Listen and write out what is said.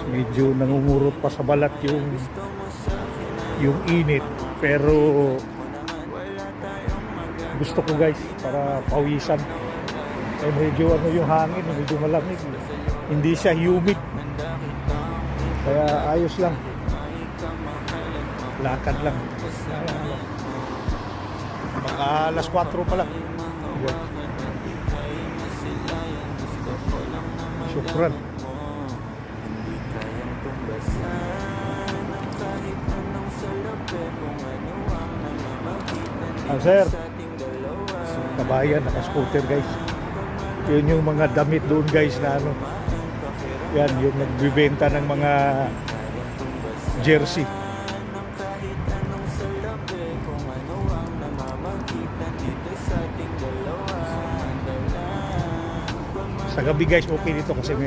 Medyo nangungurot pa sa balat yung init, pero gusto ko guys para pawisan. Eh, medyo ano yung hangin, medyo malamig. Hindi siya humid. Kaya ayos lang. Lakad lang. Baka alas 4 pa lang. Syukran. Sir, kabayan, naka-scooter guys. Yun yung mga damit doon guys na ano. Yan, yung nagbibenta ng mga jersey. Sa gabi guys, okay dito kasi may